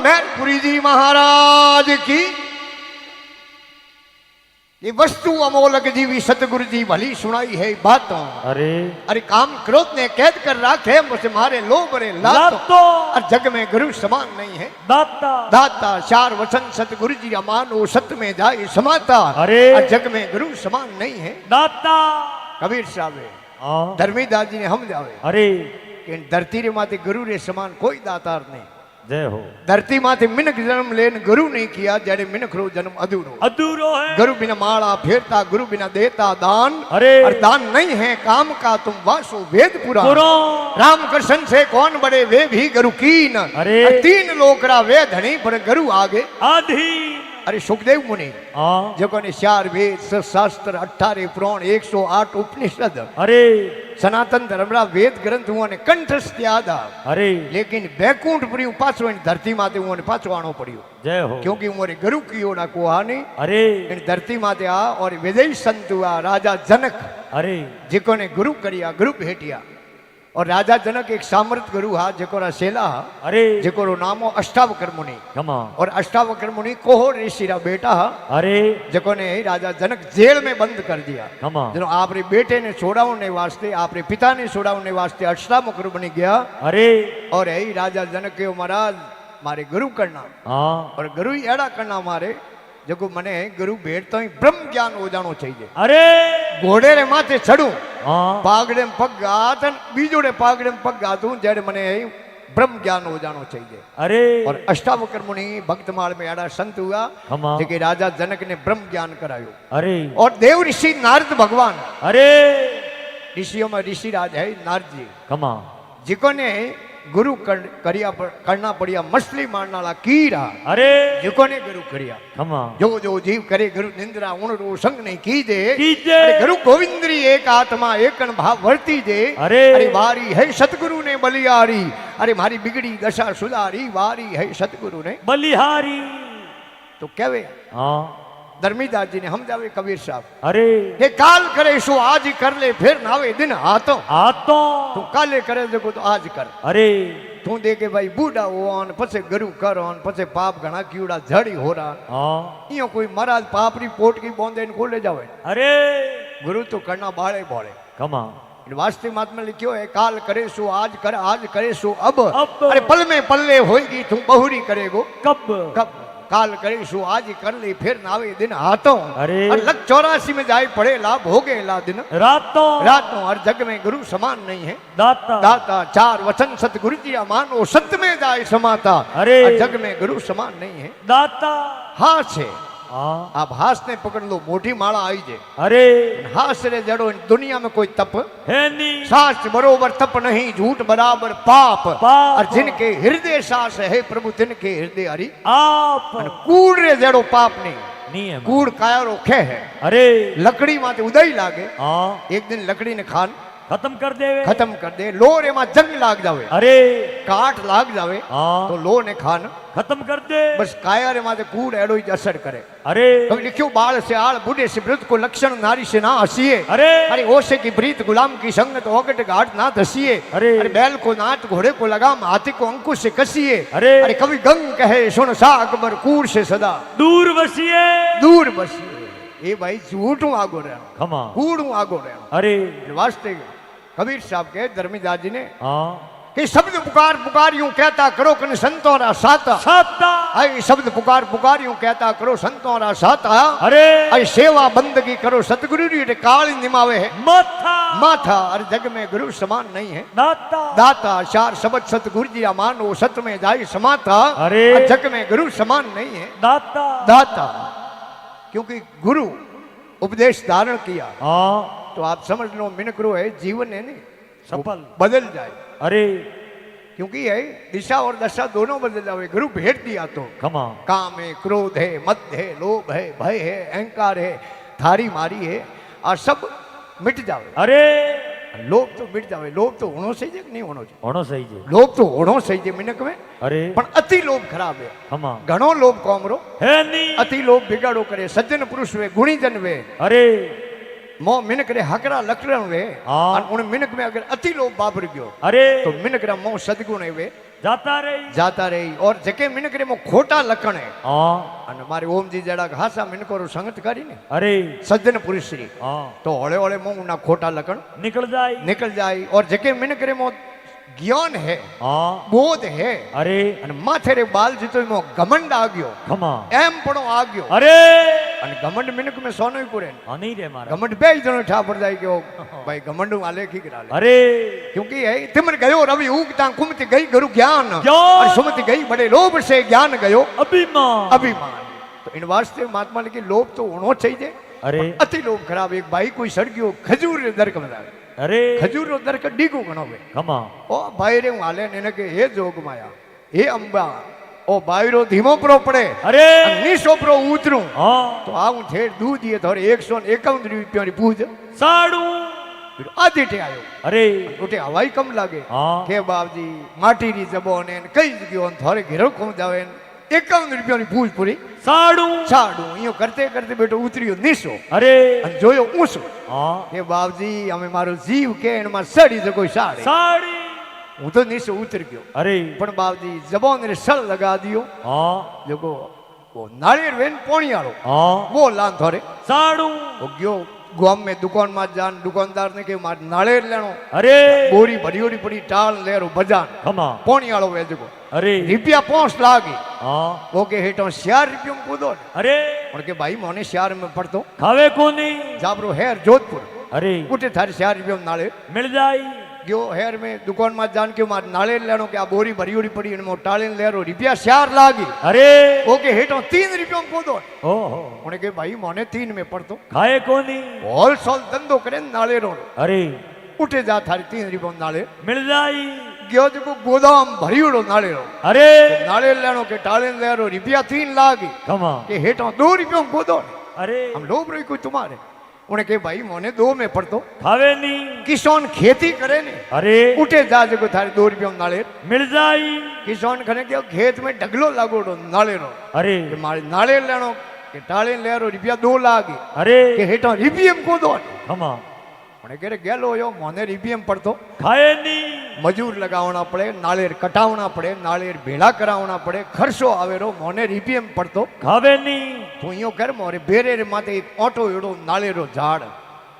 मैनपुरी जी महाराज की ये वस्तु अमोलक जीवी सतगुरु जी भली सुनाई है बातों। अरे काम क्रोध ने कैद कर रखे मुझे मारे लोभ रे लातो। और जग में गुरु समान नहीं है दाता। दाता चार वचन सतगुरु जी अमान वो सत्य में जाए समाता। और जग में गुरु समान नहीं है दाता। कबीर साहब धर्मीदास जी ने हम जावे कि धरती रे माते गुरु रे समान कोई दातार नहीं। जय हो। धरती माथे मिनक जन्म लेन गुरु नहीं किया जड़े मिनक रो जन्म अधूरो है। गुरु बिना माला फेरता गुरु बिना देता दान। और दान नहीं है काम का तुम वासो वेद पुरा। राम कृष्ण से कौन बड़े वे भी गुरु कीन। तीन लोकरा वे धनी पर गुरु आगे आधी। अरे सुखदेव मुनि जो ने 4 वेद शास्त्र 18 पुराण 108 उपनिषद सनातन धर्मरा वेद ग्रंथ हुआ कंठस्थ याद आ। लेकिन बैकुंठपुरी पाछो धरती माते हुआ पाछो आनो पड़ियो। जय हो। क्योंकि उमरे गुरु की ओना को आने इन धरती माते आ। और विदेश संत हुआ राजा जनक जिको ने गुरु करिया गुरु भेटिया। और राजा जनक एक सामर्थ गुरु हा जेको सेला हा जेको नामो अष्टावक्र मुनि। और अष्टावक्र मुनि कोहोर ऋषि रा बेटा हा जेको ने राजा जनक जेल में बंद कर दिया। जो आपरे बेटे ने छोड़ाने वास्ते आपरे पिता ने छोड़ाने वास्ते अष्टावक्र बनी गया। और यही राजा जनक के महाराज मारे गुरु करना। और गुरु एड़ा करना मारे जो मने गुरु भेट तो ब्रह्म ज्ञान हो जानो चाहिए। घोड़े रे माथे चढ़ू पागड़े में पग गात बीजोड़े पागड़े में पग गातू जड़े मने ब्रह्म ज्ञान हो जानो चाहिए। और अष्टावक्र मुनि भक्तमाल में एड़ा संत हुआ जेके राजा जनक ने ब्रह्म ज्ञान करायो। और देव ऋषि नारद भगवान ऋषियों में ऋषि राज है नारद जी जिको ने गुरु करना पड़िया मछली मारने वाला कीड़ा। जिको ने गुरु करिया जो जो जीव करे गुरु निंद्रा उन रो संग नहीं कीजे। गुरु गोविंद्री एक आत्मा एक भाव वर्ती जे। अरे वारी है सतगुरु ने बलिहारी। अरे मारी बिगड़ी दशा सुधारी वारी है सतगुरु ने बलिहारी। तो कहवे धर्मीदास जी ने हम जावे कबीर साहब ये काल करे सो आज ही कर ले फिर नावे दिन हाथों तू काले करे देखो तो आज कर। तू देखे भाई बूढ़ा हो पछे गुरु कर पछे पाप घना कीड़ा झड़ी हो रहा यो कोई महाराज पाप री पोट की बोंदे को ले जावे। गुरु तो करना बाड़े बाड़े वास्ते महात्मा लिखियो है काल करे सो आज कर आज करे सो अब। अरे पल में पल्ले होएगी तू बहुरी करेगो कब काल करे सो आज ही कर ले फिर नावे दिन हाथों। और लग 84 में जाए पड़े ला भोगे ला दिन रातों। और जग में गुरु समान नहीं है दाता। चार वचन सतगुरु जी अमान वो सत्य में जाए समाता। और जग में गुरु समान नहीं है दाता। हाथ से आप हाथ ने पकड़ लो मोटी माला आई जे। हाथ रे जड़ो दुनिया में कोई तप है नहीं। सास बरोबर तप नहीं झूठ बराबर पाप। और जिनके हृदय सास है प्रभु तिनके हृदय हरि आप। कूड़ रे जड़ो पाप नहीं कूड़ काया रोखे है। लकड़ी माते उदय लागे एक दिन लकड़ी ने खान खत्म कर दे लोरे में जंग लाग जावे। काट लाग जावे तो लो ने खान खत्म कर दे। बस काया रे माते कूड़ एडो ही असर करे। तो लिखियो बाल से आल बूढ़े से वृद्ध को लक्षण नारी से ना हसीए। अरे ओसे की प्रीत गुलाम की संगत ओगट घाट ना धसीए। अरे बैल को नाट घोड़े को लगाम हाथी को अंकुश से कसीए। अरे कवि गंग कहे सुन सा अकबर कूड़ से सदा दूर बसिए। ये भाई झूठू आगो रहा कूड़ू आगो रहा। वास्ते कबीर साहब के धर्मीदास जी ने कि शब्द पुकार यूं कहता करो कन संतों रा साता। आई शब्द पुकार यूं कहता करो संतों रा साता। आई सेवा बंदगी करो सतगुरु री काल निमावे है माथा। और जग में गुरु समान नहीं है दाता। चार शब्द सतगुरु जी अमान वो सत्य में जाए समाता। जग में गुरु समान नहीं है दाता। क्योंकि गुरु उपदेश धारण किया तो आप समझ लो मिनकरो है जीवन है नहीं सफल बदल जाए। क्योंकि है दिशा और दशा दोनों बदल जाए। गुरु भेट दिया तो काम है क्रोध है मद है लोभ है भय है अहंकार है थारी मारी है और सब मिट जावे। लोभ तो मिट जावे। लोभ तो होनो सही है नहीं होनो चाहिए लोभ तो होनो सही है मिनक में। पण अति लोभ खराब है। घणो लोभ कोमरो है नहीं। अति लोभ बिगाड़ो करे। सज्जन पुरुष वे गुणी जन वे मो मिनक रे हकरा लकड़न वे। उन मिनक में अगर अति लोभ बाबर गयो तो मिनक रा मो सदगुण वे जाता रही और जके मिनकरे मो खोटा लखण है અને મારી ઓમજી જેડા ઘાસા મિનકોરો સંગત કરીને अरे સજ્જન પુરુષરી તો હોળે હોળે મો ના ખોટા લખણ निकल जाए और जके मिनकरे मो ज्ञान है बोध है अरे અને માથે રે બાલ જીતો મો ઘમંડ आ गयो એમ પડો आ गयो अरे અને ઘમંડ મિનક में सोनो पूरे नहीं रे मारा घमंड બે જણો ઠાપર જાય કે ભાई घमंड आले की करा ले अरे क्योंकि है तिमर गयो रवि उगता कुमति गई गुरु ज्ञान और सुमति गई बड़े लोभ से ज्ञान गयो अभिमान तो इन वास्ते महात्मा ने की लोभ तो होनो चाहिए अरे अति लोभ खराब एक भाई कोई सड़गियो खजूर दरक में अरे खजूर दरक डीगो गणो वे ओ भाई रे हाले ने के हे जोग माया हे अंबा ओ बायरो धीमो प्रो पड़े अरे नीसो प्रो उतरू तो आऊं थे दूध दिए थोड़े 151 रुपया री पूज साड़ू आधी टे आयो अरे उठे हवाई कम लागे के बाबजी माटी री जबोन ने कई गयो थोड़े घेरो को जावे 51 रुपया री पूज पूरी साड़ू यो करते करते बेटो उतरियो नीसो अरे जोयो ऊंचो के बाबजी हमें मारो जीव के एनमा सड़ी जो कोई साड़ी हूँ तो नीचे उतर गयो अरे पण बाबजी जबान रे सड़ लगा दियो देखो वो नारियल वेन पोणी आलो वो लान थोड़े साड़ू वो गयो गाम में दुकान में जान दुकानदार ने के मार नारियल लेनो अरे बोरी भरियोड़ी पड़ी टाल लेरो बजान पोणी आलो वे देखो अरे रुपया 5 लागी वो के हेठो 4 रुपया में कूदो अरे और के भाई मोने 4 में पड़तो खावे कोनी जाबरो हेर जोधपुर अरे उठे थारे 4 रुपया में नाले मिल जाई गयो हेर में दुकान में जान के मार नाले लेनो के आ बोरी भरियोड़ी पड़ी इन मो टाले लेरो रुपया 4 लागी अरे ओके हेठो 3 रुपया में कूदो ओहो उन्हें के भाई मोने 3 में पड़तो खाए कोनी होलसेल धंधो करे नाले रो अरे उठे जा थारी 3 रुपया में नाले मिल जाई गयो जो गोदाम भरियोड़ो नाले रो अरे नाले लेनो के टाले लेरो रुपया 3 लागी के हेठो 2 रुपया में कूदो अरे हम लोभ रही कोई तुम्हारे उन्हें के भाई मोने 2 में पड़तो खावे नी किसान खेती करे ने अरे उठे जा जो थारे 2 रुपया में नाले मिल जाई किसान खने के खेत में ढगलो लागोड़ो नाले रो अरे के मारे नाले लेनो के टाले लेरो रुपया 2 लागी अरे के हेठो रुपया में कूदो खमा उन्हें के गेलो यो मोने रुपया में पड़तो खाए नी मजूर लगावना पड़े नालेर कटावना पड़े नालेर भेड़ा करावना पड़े खर्चो आवेरो मोने रुपया में पड़तो खावे नी तू यो कर मोरे बेरे रे माथे एक ऑटो एड़ो नालेरो झाड़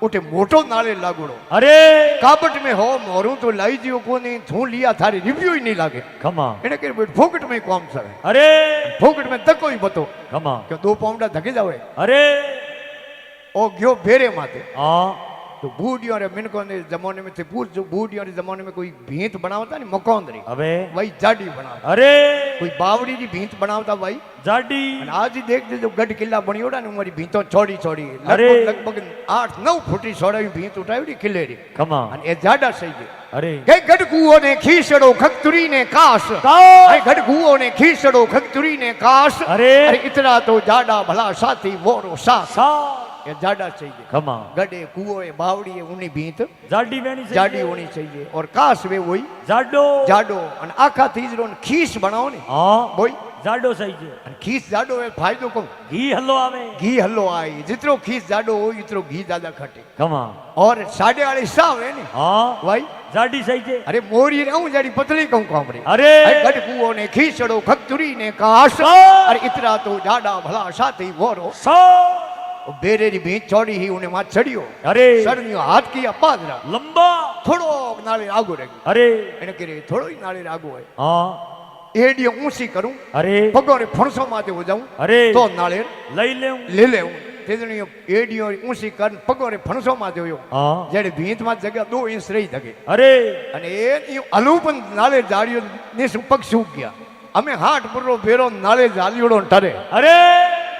उठे मोटो नाले लागोड़ो अरे काबट में हो मोरू तो लाई जियो कोनी थू लिया थारी रिव्यू ही नहीं लागे खमा एने के बेट फोकट में काम सवे अरे फोकट में तको ही बतो खमा क्यों 2 पाउंडा धके जावे अरे ओ गयो बेरे माथे हाँ तो बूढ़ियों रे मिनकों ने जमाने में थे पूछ जो बूढ़ियों रे जमाने में कोई भींत बनावता नहीं मकौंदरी अबे वही जाडी बनावता अरे कोई बावड़ी की भींत बनावता भाई जाडी आज ही देख दे जो गढ़ किला बनियोड़ा ने हमारी भींतो छोड़ी छोड़ी अरे लगभग 8-9 फुटी छोड़ी भींत उठाई खिलेरी कमा ए जाडा सही है अरे के गढ़ कुओ ने खीसड़ो खकतुरी ने काश अरे गढ़ कुओ ने खीसड़ो खकतुरी ने काश अरे इतना तो जाडा भला साथी वोरो सा ये जाडा चाहिए खमा गड्ढे कुओं बावड़ी है उन्हीं भीत जाडी वेनी चाहिए जाडी होनी चाहिए और काश वे वही जाडो जाडो अन आखा तीजरो खीस बनाओ ने हां वही जाडो सही है अन खीस जाडो है फायदो को घी हल्लो आवे घी हल्लो आई जितरो खीस जाडो हो इतरो घी ज्यादा खटे खमा और 8.5 साव है ने हां भाई जाडी सही है अरे मोरी रहूं जाडी पतली कहूं कामरे अरे गढ़ कुओं ने खीसड़ो खकतुरी ने काश अरे इतना तो जाडा भला साथी वोरो सा बेरे री भींत चौड़ी ही उन्हें मां चढ़ियो अरे सरनियो हाथ किया पादरा लंबा थोड़ो नाले आगो रही अरे એને કે થોડો ही नाले आगो है हां एडियो ऊंची करूं अरे पगोरे फणसो माथे हो जाऊं अरे तो नाले लई लेऊं ले लेऊं तेजणियो एडियो ऊंची कर पगोरे फणसो माथे होयो हां जेडे भींत में जगह 2 इंच रही धके अरे અને એ અલુપન નાલે જાડિયો ને સુપક सूक गया અમે હાટ પુરો બેરો નાલે જાલિયોડો ટરે अरे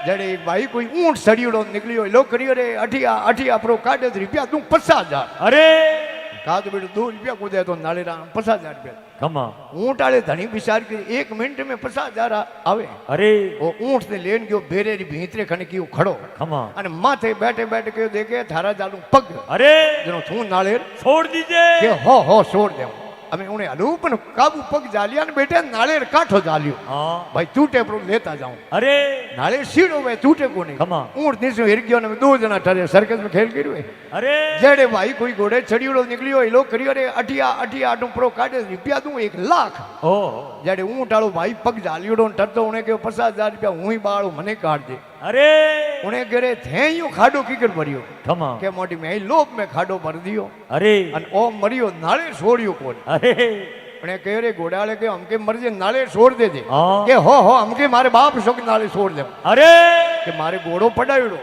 जड़े भाई कोई ऊंट सड़ियोड़ो निकलियो लो करियो रे अठिया प्रो काटे रुपया तू 50,000 अरे का तो बेटो 2 रुपया को दे तो नाले रा 50,000 रुपया कमा ऊंट आले धनी विचार के 1 मिनट में 50,000 आवे अरे वो ऊंट ने लेन गयो बेरे री भीतरे खने की खड़ो कमा अने माथे बैठे बैठे के देखे थारा जालू पग अरे जनो तू नाले छोड़ दीजिए के हो छोड़ दे અમે ઉને હલવું પણ કાબુ પગ જાલિયા ને બેઠે નાળેર કાઠો જાલ્યો હા ભાઈ તૂટે પણ લેતા જાઉં અરે નાળેર સીડો વે તૂટે કોની ખમા ઊંટ નીચે હિર ગયો ને દો જણા ઠરે સર્કસ में खेल કર્યો હે અરે જેડે ભાઈ કોઈ ઘોડે ચડીયો નીકળ્યો એ લો કર્યો રે અઠિયા અઠિયા આટું પ્રો કાઢે રૂપિયા દઉં 1 લાખ ઓ જેડે ઊંટ આળો ભાઈ પગ જાલિયો ને ઠરતો ઉને કે 50,000 રૂપિયા હુંય બાળું મને કાઢ દે અરે ઉને ઘરે થેયો ખાડો કીકર ભર્યો ખમા કે મોટી મેં લોભ में ખાડો ભર દિયો અરે અને ઓ મર્યો નાળે છોડ્યો કોણ અરે અને કે રે ઘોડાળે કે हमके मर जे नाले छोड़ दे दे हाँ। के हो हमके मारे बाप शोक नाले छोड़ दे अरे કે મારે ઘોડો પડાવ્યો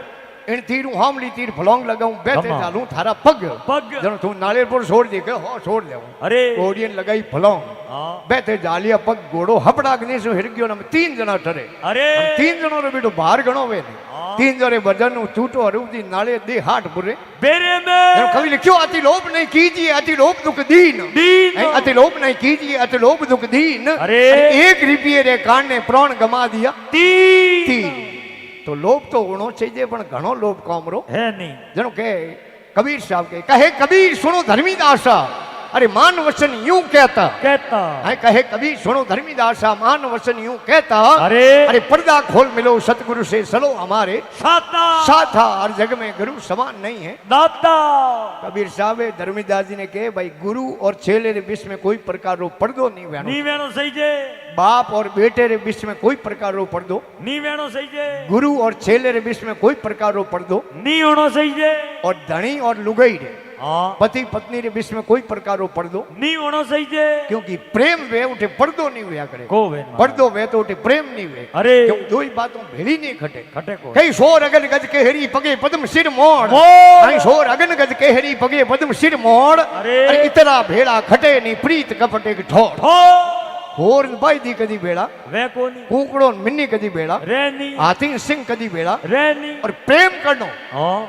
એને તીર હું હામલી તીર ફલોંગ લગાવું બેઠે ખમા. ચાલું થારા પગ પગ જણો તું નાળિયેર પર છોડ દે કે હો છોડ દે અરે ઘોડીને લગાઈ ફલોંગ હા બેઠે જાલિયા પગ ઘોડો હપડાક ને શું હિરગ્યો ને 3 જણા ઠરે અરે 3 જણો રે બેટો બહાર ગણો વે ને હા. 3 જણે વજન નું છૂટો હરુદી નાળે દે હાટ પુરે बेरे जणो में कवि लिखियो अति लोभ नहीं कीजिए अति लोभ दुख दीन दीन अति लोभ नहीं कीजिए अति लोभ दुख दीन अरे। 1 रुपये रे कान ने प्राण गमा दिया तीन तीन तो लोभ तो होना चाहिए पण घणो लोभ कामरो है नहीं जणो के कबीर साहब के कहे कबीर सुनो धर्मीदासा अरे मान वचन यूं कहता कहता है कहे कबीर सुनो धर्मीदासा मान वचन यूं कहता अरे अरे पर्दा खोल मिलो सतगुरु से चलो हमारे साता साथा हर जग में गुरु समान नहीं है दाता कबीर साहब धर्मीदास जी ने कहे भाई गुरु और चेले रे बीच में कोई प्रकार रो पर्दो नहीं वेणो नी वेणो सही जे बाप और बेटे रे बीच में कोई प्रकार रो पर्दो नी वेणो सही जे गुरु और चेले रे बीच में कोई प्रकार रो पर्दो नी होनो सही जे और धनी और लुगाई रे हाँ पति पत्नी रे बीच में कोई प्रकार रो पर्दो नी होनो सही जे क्योंकि प्रेम वे उठे पर्दो नहीं हुआ करे को वेन पर्दो वे तो उठे प्रेम नहीं वे अरे क्यों दो ही बातों भेड़ी नहीं खटे खटे को कई शोर अगन गज के हरी पगे पद्म सिर मोड़ मोड़। कई शोर अगन गज के हरी पगे पद्म सिर मोड़ अरे। इतना भेड़ा खटे नहीं प्रीत कपट एक ठोर ठो होर भाई दी कदी भेड़ा वे कोनी कुकड़ो मिन्नी कदी भेड़ा रेनी हाथी सिंह कदी भेड़ा रेनी और प्रेम करनो हाँ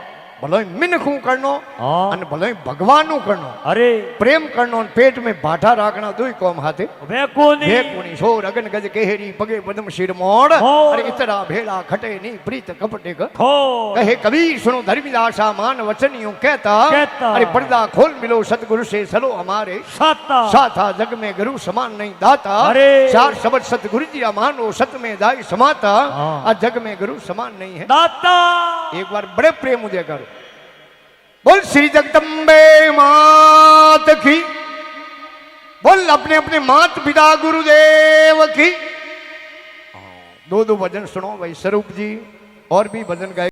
भलो मिनखू करनो हाँ અને ભલો ભગવાનનું કરનો अरे પ્રેમ કરનો અને પેટ में ભાઠા રાખના દુઈ કોમ હાથે वे कोनी હે કોની સોર અગન ગજ કેહરી પગે પદમ શિર મોડ મોડ। અરે ઇતરા ભેળા ખટે ની પ્રીત કપટે ક ठो कहे कबीर सुनो धर्मीदासा मान वचन यूं कहता कहता। अरे पर्दा खोल मिलो सतगुरु से चलो हमारे साता साथा जग में गुरु समान नहीं दाता अरे। 4 शब्द सतगुरु जी मानो सत में दाई समाता हाँ। आ जग में गुरु समान नहीं है दाता एक बार बड़े प्रेम उदय करो बोल श्री जगदम्बे मात की बोल अपने अपने मात पिता गुरुदेव की दो भजन सुनो भाई स्वरूप जी और भी भजन गाए